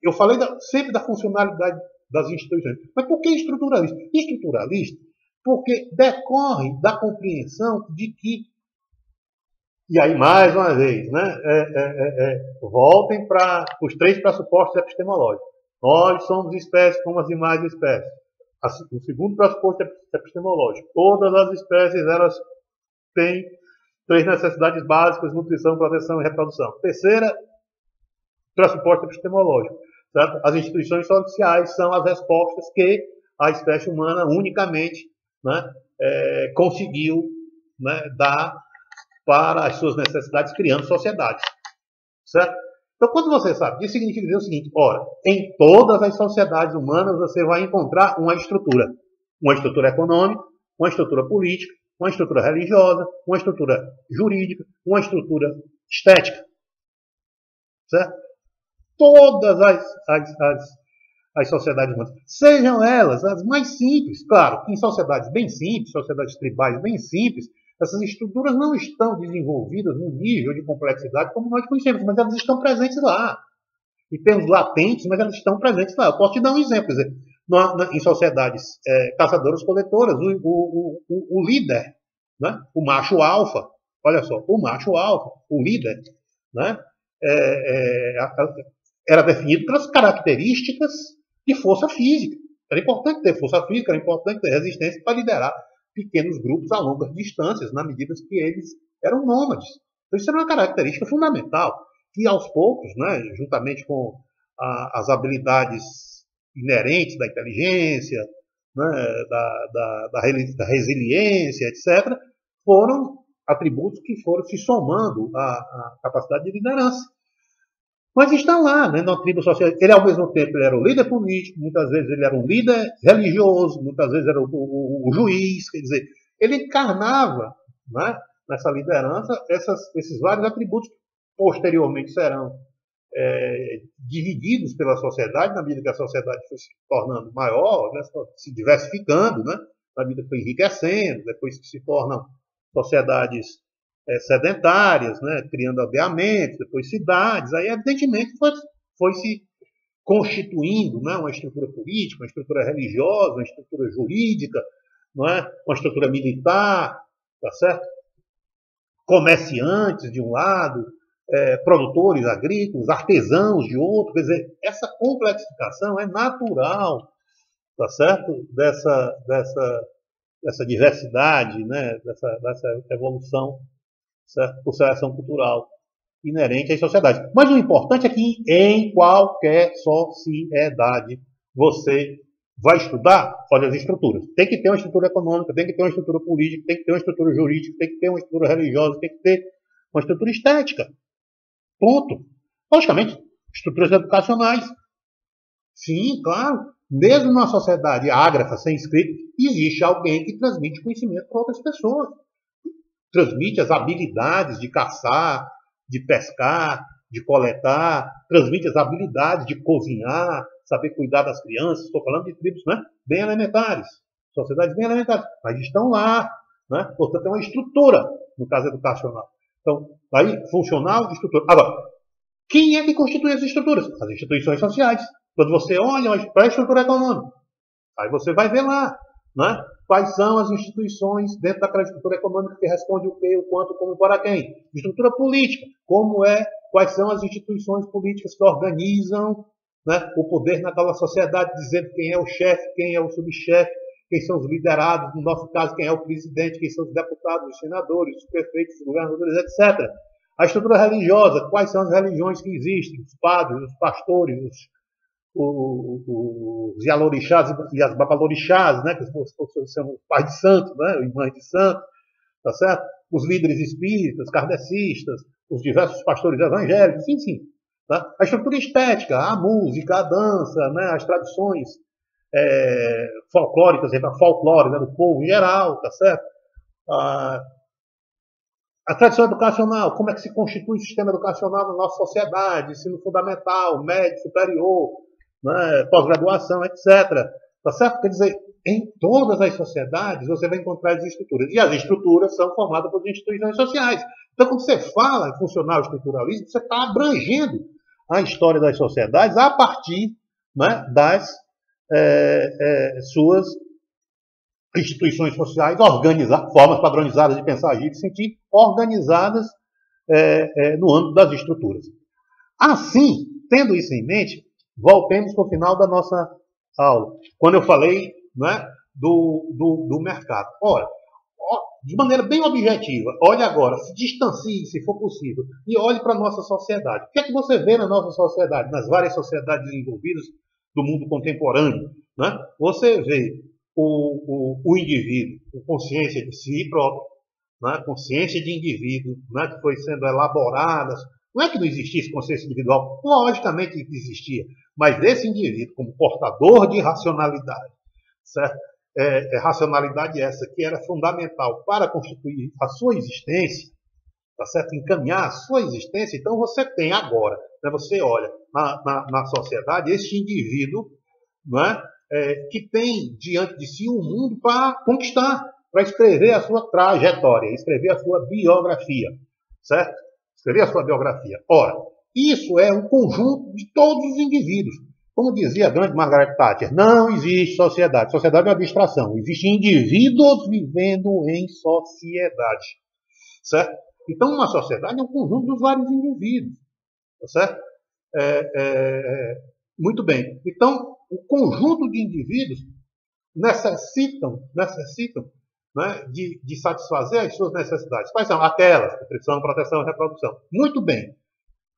eu falei sempre da funcionalidade das instituições. Mas por que estruturalista? Estruturalista porque decorre da compreensão de que, e aí mais uma vez, né, voltem para os 3 pressupostos epistemológicos. Nós somos espécies como as demais espécies. O segundo pressuposto epistemológico. Todas as espécies elas têm 3 necessidades básicas: nutrição, proteção e reprodução. Terceira pressuposto epistemológico. Certo? As instituições sociais são as respostas que a espécie humana unicamente, né, conseguiu, né, dar para as suas necessidades, criando sociedades. Certo? Então, quando você sabe disso, significa dizer o seguinte: ora, em todas as sociedades humanas você vai encontrar uma estrutura econômica, uma estrutura política, uma estrutura religiosa, uma estrutura jurídica, uma estrutura estética, certo? Todas as sociedades humanas, sejam elas as mais simples, claro, em sociedades bem simples, sociedades tribais bem simples, essas estruturas não estão desenvolvidas no nível de complexidade como nós conhecemos, mas elas estão presentes lá. E temos latentes, mas elas estão presentes lá. Eu posso te dar um exemplo. Quer dizer, em sociedades caçadoras-coletoras, o líder, né, o macho alfa, olha só, o macho alfa, o líder, né, era definido pelas características de força física. Era importante ter força física, era importante ter resistência para liderar pequenos grupos a longas distâncias, na medida que eles eram nômades. Então, isso era uma característica fundamental, que aos poucos, né, juntamente com as habilidades inerentes da inteligência, né, da resiliência, etc., foram atributos que foram se somando à capacidade de liderança. Mas está lá, né, na tribo social. Ele, ao mesmo tempo, ele era o líder político, muitas vezes ele era um líder religioso, muitas vezes era o juiz, quer dizer, ele encarnava, né, nessa liderança esses vários atributos que posteriormente serão divididos pela sociedade, na medida que a sociedade foi se tornando maior, né, se diversificando, né, na medida que foi enriquecendo, depois que se tornam sociedades sedentárias, né, criando aldeamentos, depois cidades, aí evidentemente foi se constituindo, né, uma estrutura política, uma estrutura religiosa, uma estrutura jurídica, não é? Uma estrutura militar, tá certo? Comerciantes de um lado, produtores agrícolas, artesãos de outro, quer dizer, essa complexificação é natural, tá certo? Dessa diversidade, né, dessa evolução, certo? Por seleção cultural inerente às sociedades. Mas o importante é que em qualquer sociedade você vai estudar, olha as estruturas. Tem que ter uma estrutura econômica, tem que ter uma estrutura política, tem que ter uma estrutura jurídica, tem que ter uma estrutura religiosa, tem que ter uma estrutura estética. Ponto. Logicamente, estruturas educacionais. Sim, claro. Mesmo numa sociedade ágrafa, sem escrito, existe alguém que transmite conhecimento para outras pessoas. Transmite as habilidades de caçar, de pescar, de coletar, transmite as habilidades de cozinhar, saber cuidar das crianças. Estou falando de tribos, né, bem elementares, sociedades bem elementares, mas estão lá, né? Portanto, é uma estrutura, no caso educacional. Então, aí, funcional, estrutura. Agora, quem é que constitui as estruturas? As instituições sociais. Quando você olha para a estrutura econômica, aí você vai ver lá, né, quais são as instituições dentro daquela estrutura econômica que responde o quê, o quanto, como e para quem. Estrutura política, quais são as instituições políticas que organizam, né, o poder naquela sociedade, dizendo quem é o chefe, quem é o subchefe, quem são os liderados, no nosso caso, quem é o presidente, quem são os deputados, os senadores, os prefeitos, os governadores, etc. A estrutura religiosa, quais são as religiões que existem, os padres, os pastores, os Yalorixás e as Babalorixás, né, que são os pais de santo, né, e mães de santo, tá certo? Os líderes espíritas, kardecistas, os diversos pastores evangélicos, enfim. Tá? A estrutura estética, a música, a dança, né, as tradições folclóricas, a folclore, né, do povo em geral, tá certo? A tradição educacional, como é que se constitui o sistema educacional na nossa sociedade, ensino fundamental, médio, superior, né, pós-graduação, etc. Tá certo? Quer dizer, em todas as sociedades você vai encontrar as estruturas. E as estruturas são formadas por instituições sociais. Então, quando você fala em funcional estruturalismo, você está abrangendo a história das sociedades a partir, né, das suas instituições sociais organizadas, formas padronizadas de pensar, agir e sentir, organizadas no âmbito das estruturas. Assim, tendo isso em mente, voltemos para o final da nossa aula, quando eu falei, né, do mercado. Ora, de maneira bem objetiva, olhe agora, se distancie, se for possível, e olhe para a nossa sociedade. O que é que você vê na nossa sociedade, nas várias sociedades desenvolvidas do mundo contemporâneo? Né? Você vê o indivíduo com consciência de si próprio, né? Consciência de indivíduo, né? Que foi sendo elaborada Não é que não existisse consciência individual, logicamente existia, mas esse indivíduo, como portador de racionalidade, certo? Racionalidade essa que era fundamental para constituir a sua existência, tá certo? Encaminhar a sua existência. Então você tem agora, né, você olha na sociedade esse indivíduo, não é? Que tem diante de si um mundo para conquistar, para escrever a sua trajetória, escrever a sua biografia, certo? Escrever a sua biografia. Ora, isso é um conjunto de todos os indivíduos. Como dizia a grande Margaret Thatcher, não existe sociedade. Sociedade é uma abstração. Existem indivíduos vivendo em sociedade, certo? Então, uma sociedade é um conjunto dos vários indivíduos, certo? Muito bem. Então, o conjunto de indivíduos necessitam né, de satisfazer as suas necessidades. Quais são? Aquelas: nutrição, proteção e reprodução. Muito bem.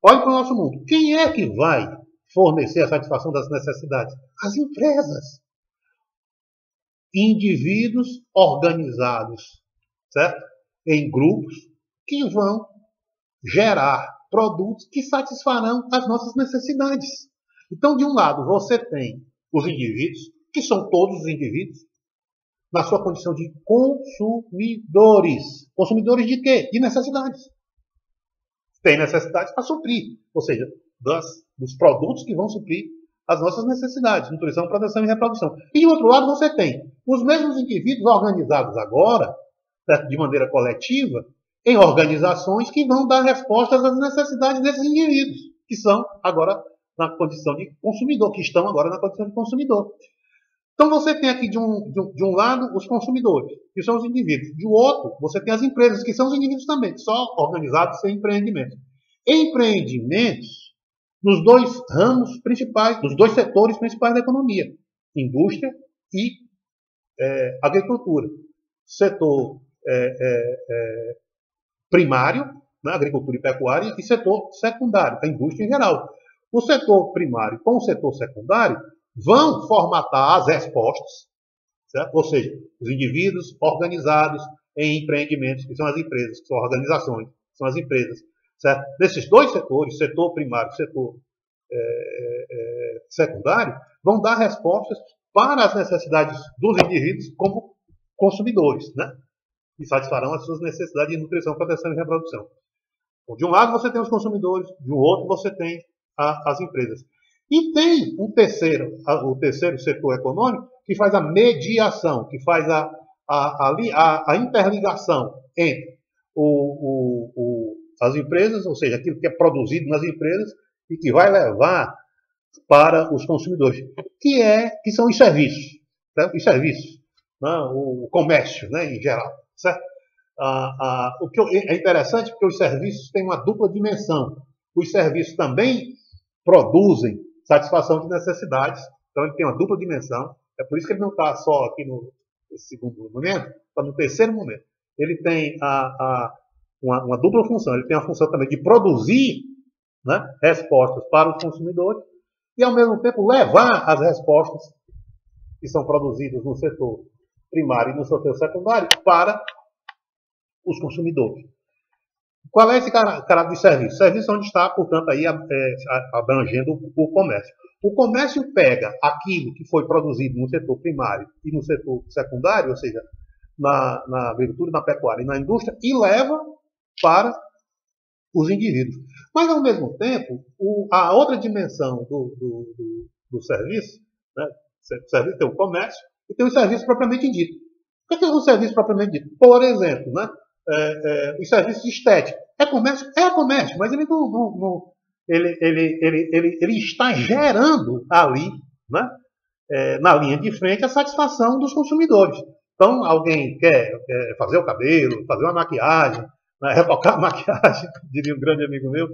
Olhe para o nosso mundo. Quem é que vai fornecer a satisfação das necessidades? As empresas. Indivíduos organizados, certo? Em grupos que vão gerar produtos que satisfarão as nossas necessidades. Então, de um lado, você tem os indivíduos, que são todos os indivíduos, na sua condição de consumidores. Consumidores de quê? De necessidades. Tem necessidades para suprir, ou seja, dos produtos que vão suprir as nossas necessidades, nutrição, proteção e reprodução. E, de outro lado, você tem os mesmos indivíduos organizados agora, certo? De maneira coletiva, em organizações que vão dar respostas às necessidades desses indivíduos, que são agora na condição de consumidor, que estão agora na condição de consumidor. Então você tem aqui de um lado os consumidores, que são os indivíduos. De outro, você tem as empresas, que são os indivíduos também, só organizados sem empreendimentos. Empreendimentos nos dois ramos principais, nos dois setores principais da economia: indústria e agricultura. Setor primário, né, agricultura e pecuária, e setor secundário, a indústria em geral. O setor primário com o setor secundário vão formatar as respostas, certo? Ou seja, os indivíduos organizados em empreendimentos, que são as empresas, que são organizações, que são as empresas, certo? Nesses dois setores, setor primário e setor secundário, vão dar respostas para as necessidades dos indivíduos como consumidores, né? E satisfarão as suas necessidades de nutrição, proteção e reprodução. Então, de um lado você tem os consumidores, de um outro você tem as empresas. E tem o terceiro setor econômico, que faz a mediação, que faz a interligação entre as empresas, ou seja, aquilo que é produzido nas empresas e que vai levar para os consumidores, que são os serviços, certo? Os serviços, né? O comércio, né, em geral, certo? O que é interessante porque os serviços têm uma dupla dimensão. Os serviços também produzem satisfação de necessidades, então ele tem uma dupla dimensão. É por isso que ele não está só aqui no segundo momento, está no terceiro momento. Ele tem uma dupla função. Ele tem a função também de produzir, né, respostas para os consumidores e, ao mesmo tempo, levar as respostas que são produzidas no setor primário e no setor secundário para os consumidores. Qual é esse caráter de serviço? Serviço onde está, portanto, aí abrangendo o comércio. O comércio pega aquilo que foi produzido no setor primário e no setor secundário, ou seja, na agricultura, na pecuária e na indústria, e leva para os indivíduos. Mas, ao mesmo tempo, a outra dimensão do serviço, né? O serviço tem o comércio e tem o serviço propriamente dito. O que é o serviço propriamente dito? Por exemplo, né? Os serviços estéticos. É comércio? É comércio, mas ele ele está gerando ali, né, na linha de frente, a satisfação dos consumidores. Então, alguém quer fazer o cabelo, fazer uma maquiagem, né, retocar a maquiagem, diria um grande amigo meu,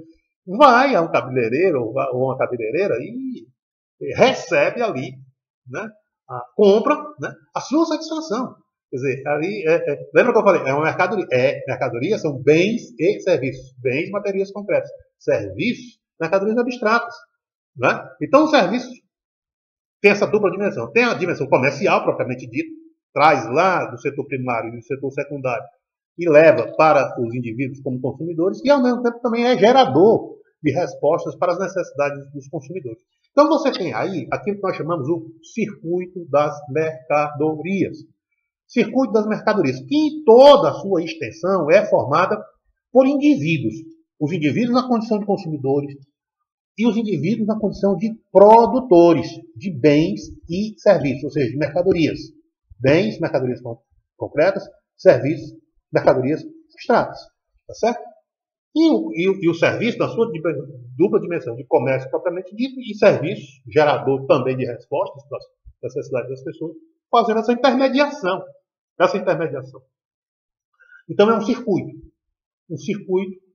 vai a um cabeleireiro ou uma cabeleireira e recebe ali, né, compra, né, a sua satisfação. Quer dizer, ali, lembra que eu falei? É uma mercadoria. Mercadoria são bens e serviços. Bens, matérias concretas. Serviços, mercadorias abstratas. Né? Então, os serviços têm essa dupla dimensão. Tem a dimensão comercial, propriamente dita, traz lá do setor primário e do setor secundário e leva para os indivíduos como consumidores e, ao mesmo tempo, também é gerador de respostas para as necessidades dos consumidores. Então, você tem aí aquilo que nós chamamos o circuito das mercadorias. Circuito das mercadorias, que em toda a sua extensão é formada por indivíduos. Os indivíduos na condição de consumidores e os indivíduos na condição de produtores de bens e serviços, ou seja, de mercadorias. Bens, mercadorias concretas, serviços, mercadorias abstratas. Tá certo? E o serviço, na sua dupla dimensão de comércio propriamente dito, e serviço, gerador também de respostas para as necessidades das pessoas, fazendo essa intermediação. Então é um circuito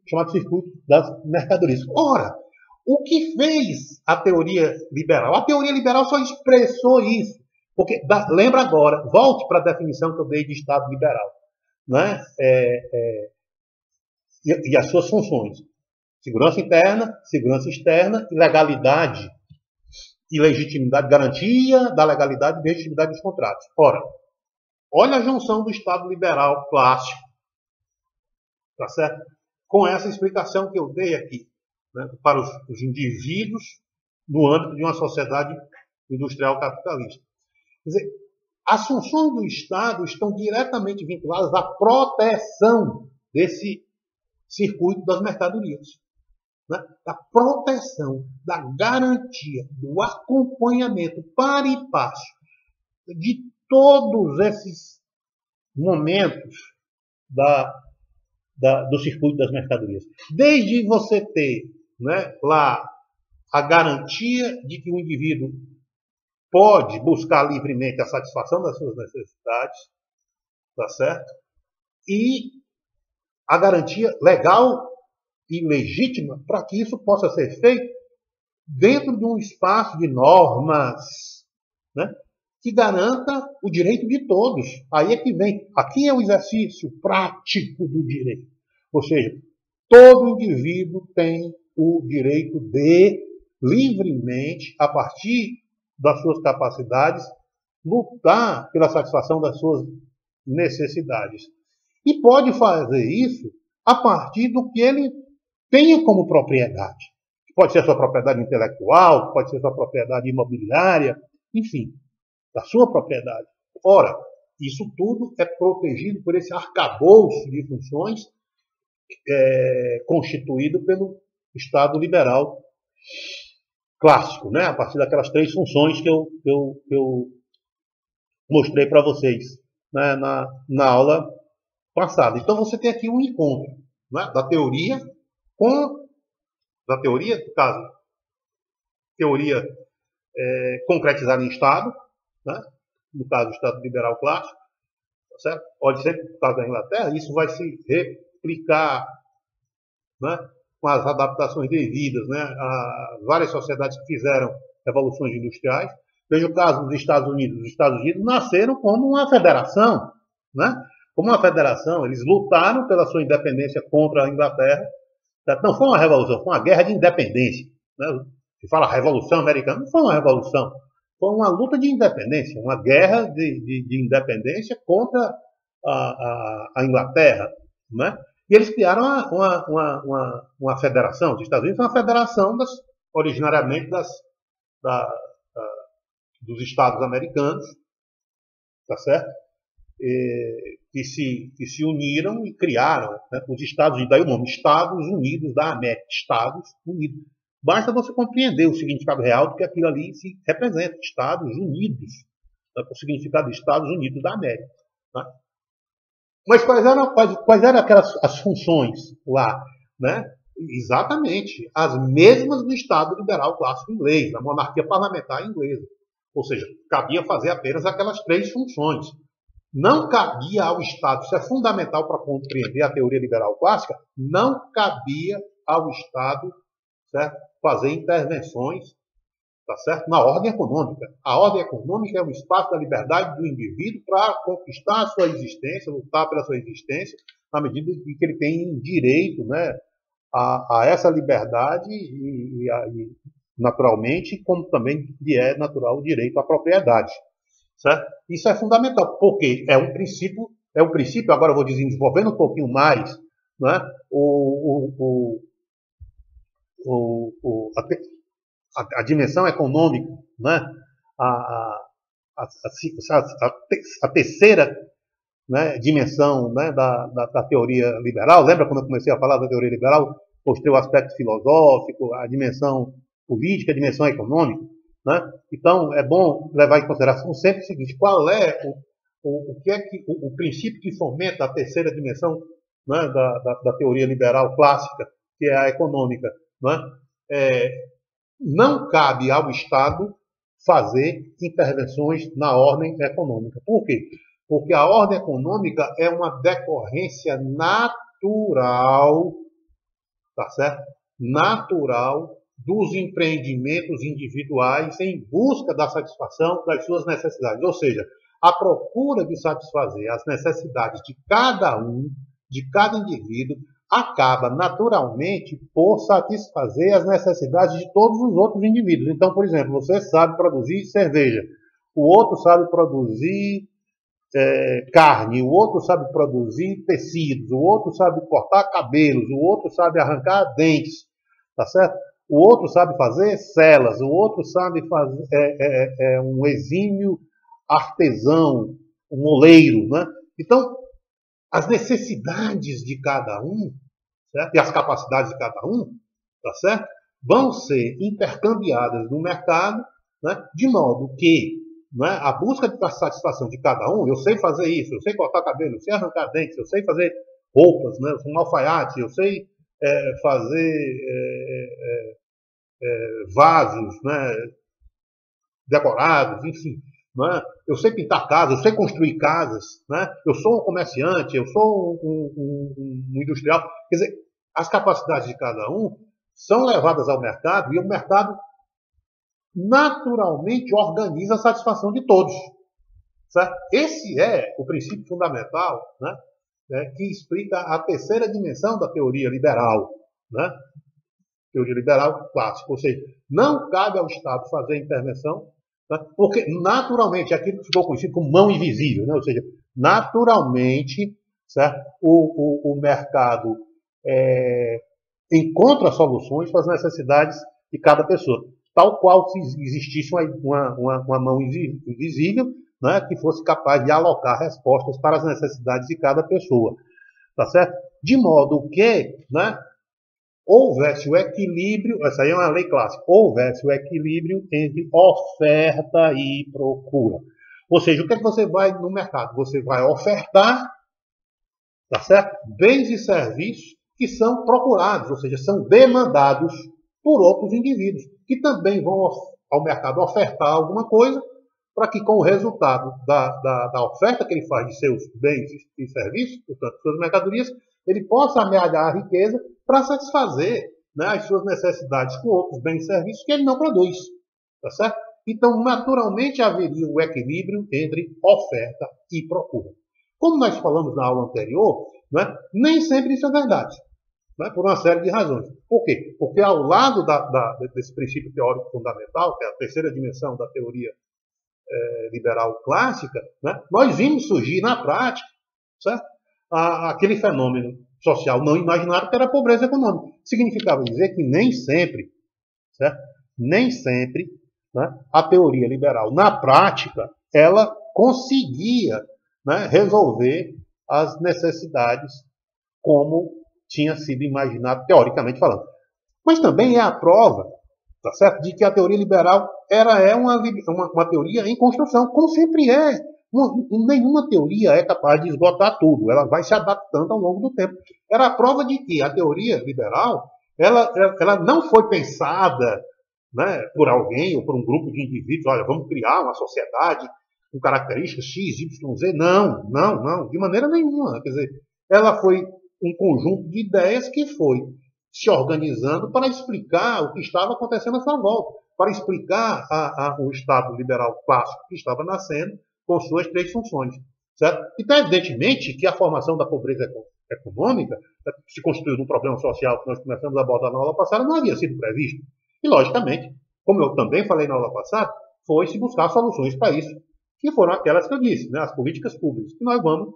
chamado circuito das mercadorias. Ora, o que fez a teoria liberal? A teoria liberal só expressou isso. Porque, lembra agora, volte para a definição que eu dei de Estado liberal. Né? E as suas funções. Segurança interna, segurança externa, legalidade e legitimidade, garantia da legalidade e legitimidade dos contratos. Ora, olha a junção do Estado liberal clássico, tá certo? Com essa explicação que eu dei aqui, né, para os indivíduos no âmbito de uma sociedade industrial capitalista. Quer dizer, as funções do Estado estão diretamente vinculadas à proteção desse circuito das mercadorias, né? Da proteção, da garantia, do acompanhamento para e passo de todos esses momentos do circuito das mercadorias. Desde você ter, né, lá a garantia de que o indivíduo pode buscar livremente a satisfação das suas necessidades, tá certo? E a garantia legal e legítima para que isso possa ser feito dentro de um espaço de normas, né, que garanta o direito de todos. Aí é que vem, aqui é o exercício prático do direito. Ou seja, todo indivíduo tem o direito de, livremente, a partir das suas capacidades, lutar pela satisfação das suas necessidades. E pode fazer isso a partir do que ele tenha como propriedade. Pode ser a sua propriedade intelectual, pode ser a sua propriedade imobiliária, enfim, da sua propriedade. Ora, isso tudo é protegido por esse arcabouço de funções constituído pelo Estado liberal clássico, né? A partir daquelas 3 funções que eu mostrei para vocês, né, na aula passada. Então você tem aqui um encontro, né, da teoria, no caso, teoria concretizada em Estado, né, no caso do Estado liberal clássico, tá certo? Pode ser, no caso da Inglaterra, isso vai se replicar, né, com as adaptações devidas, né, a várias sociedades que fizeram revoluções industriais. Veja o caso dos Estados Unidos. Os Estados Unidos nasceram como uma federação, né? Como uma federação, eles lutaram pela sua independência contra a Inglaterra. Não foi uma revolução, foi uma guerra de independência, né? Se fala Revolução Americana, não foi uma revolução, foi uma luta de independência, uma guerra de independência contra a Inglaterra, né? E eles criaram uma federação. Os Estados Unidos é uma federação originariamente dos Estados americanos, tá certo? Que se uniram e criaram, né, os Estados Unidos, daí o nome, Estados Unidos da América, Estados Unidos. Basta você compreender o significado real do que aquilo ali se representa, Estados Unidos, né, o significado de Estados Unidos da América. Né? Mas quais eram as funções lá? Né? Exatamente as mesmas do Estado liberal clássico inglês, da monarquia parlamentar inglesa. Ou seja, cabia fazer apenas aquelas 3 funções. Não cabia ao Estado, isso é fundamental para compreender a teoria liberal clássica, não cabia ao Estado, certo, fazer intervenções, tá certo, na ordem econômica. A ordem econômica é o espaço da liberdade do indivíduo para conquistar a sua existência, lutar pela sua existência, na medida em que ele tem direito, né, a essa liberdade e naturalmente, como também lhe é natural o direito à propriedade. Certo? Isso é fundamental, porque é um princípio é o princípio, agora eu vou desenvolvendo um pouquinho mais, né? A dimensão econômica, né? a, a, a terceira, né, dimensão, né, da teoria liberal. Lembra quando eu comecei a falar da teoria liberal? Mostrei o aspecto filosófico, a dimensão política, a dimensão econômica. Né? Então, é bom levar em consideração sempre o seguinte: qual é o que é que o princípio que fomenta a terceira dimensão, né, da teoria liberal clássica, que é a econômica. Né? Não cabe ao Estado fazer intervenções na ordem econômica. Por quê? Porque a ordem econômica é uma decorrência natural, tá certo? Natural dos empreendimentos individuais em busca da satisfação das suas necessidades. Ou seja, a procura de satisfazer as necessidades de cada um, de cada indivíduo, acaba naturalmente por satisfazer as necessidades de todos os outros indivíduos. Então, por exemplo, você sabe produzir cerveja, o outro sabe produzir carne, o outro sabe produzir tecidos, o outro sabe cortar cabelos, o outro sabe arrancar dentes, tá certo? O outro sabe fazer celas, o outro sabe fazer um exímio artesão, um moleiro, né? Então, as necessidades de cada um, certo? E as capacidades de cada um, tá certo? Vão ser intercambiadas no mercado, né? De modo que, né, a busca de satisfação de cada um, eu sei fazer isso, eu sei cortar cabelo, eu sei arrancar dentes, eu sei fazer roupas, né? Eu sou um alfaiate, eu sei fazer vasos, né, decorados, enfim. Né? Eu sei pintar casas, eu sei construir casas, né? Eu sou um comerciante, eu sou um industrial. Quer dizer, as capacidades de cada um são levadas ao mercado e o mercado naturalmente organiza a satisfação de todos. Certo? Esse é o princípio fundamental, né, que explica a terceira dimensão da teoria liberal, né? Teoria liberal clássica. Ou seja, não cabe ao Estado fazer intervenção, né, porque naturalmente aquilo que ficou conhecido como mão invisível, né? Ou seja, naturalmente, certo? O mercado encontra soluções para as necessidades de cada pessoa, tal qual se existisse uma mão invisível, né, que fosse capaz de alocar respostas para as necessidades de cada pessoa, tá certo? De modo que, né, houvesse o equilíbrio, essa aí é uma lei clássica, houvesse o equilíbrio entre oferta e procura. Ou seja, o que é que você vai no mercado? Você vai ofertar, tá certo? Bens e serviços que são procurados, ou seja, são demandados por outros indivíduos, que também vão ao mercado ofertar alguma coisa, para que com o resultado da oferta que ele faz de seus bens e serviços, portanto, suas mercadorias, ele possa amealhar a riqueza para satisfazer, né, as suas necessidades com outros bens e serviços que ele não produz. Tá certo? Então, naturalmente, haveria um equilíbrio entre oferta e procura. Como nós falamos na aula anterior, né, nem sempre isso é verdade, né, por uma série de razões. Por quê? Porque ao lado desse princípio teórico fundamental, que é a terceira dimensão da teoria liberal clássica, né, nós vimos surgir na prática, certo? Aquele fenômeno social não imaginário que era a pobreza econômica. Significava dizer que nem sempre, certo? Nem sempre, né, a teoria liberal, na prática, ela conseguia, né, resolver as necessidades como tinha sido imaginado, teoricamente falando. Mas também é a prova, tá certo, de que a teoria liberal é uma teoria em construção, como sempre é. Nenhuma teoria é capaz de esgotar tudo, ela vai se adaptando ao longo do tempo. Era a prova de que a teoria liberal ela não foi pensada, né, por alguém ou por um grupo de indivíduos. Olha, vamos criar uma sociedade com características X, Y, Z. Não, de maneira nenhuma. Quer dizer, ela foi um conjunto de ideias que foi se organizando para explicar o que estava acontecendo à sua volta, para explicar o Estado liberal clássico que estava nascendo com suas três funções. Certo? Então, evidentemente, que a formação da pobreza econômica, que se constituiu num problema social que nós começamos a abordar na aula passada, não havia sido previsto. E, logicamente, como eu também falei na aula passada, foi se buscar soluções para isso, que foram aquelas que eu disse, né, as políticas públicas, que nós vamos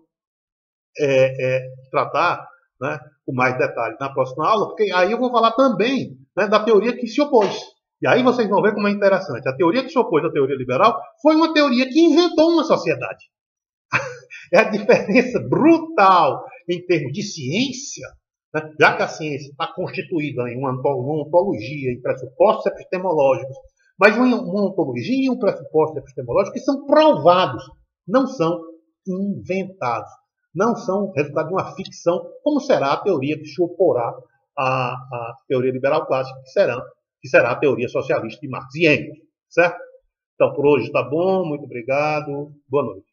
tratar, né, com mais detalhes na próxima aula, porque aí eu vou falar também, né, da teoria que se opôs. E aí vocês vão ver como é interessante. A teoria que se opôs à teoria liberal foi uma teoria que inventou uma sociedade. É a diferença brutal em termos de ciência, né? Já que a ciência está constituída em uma ontologia, em pressupostos epistemológicos, mas uma ontologia e um pressuposto epistemológico que são provados, não são inventados, não são resultado de uma ficção, como será a teoria que se oporá à teoria liberal clássica, que será a teoria socialista de Marx e Engels, certo? Então, por hoje está bom, muito obrigado, boa noite.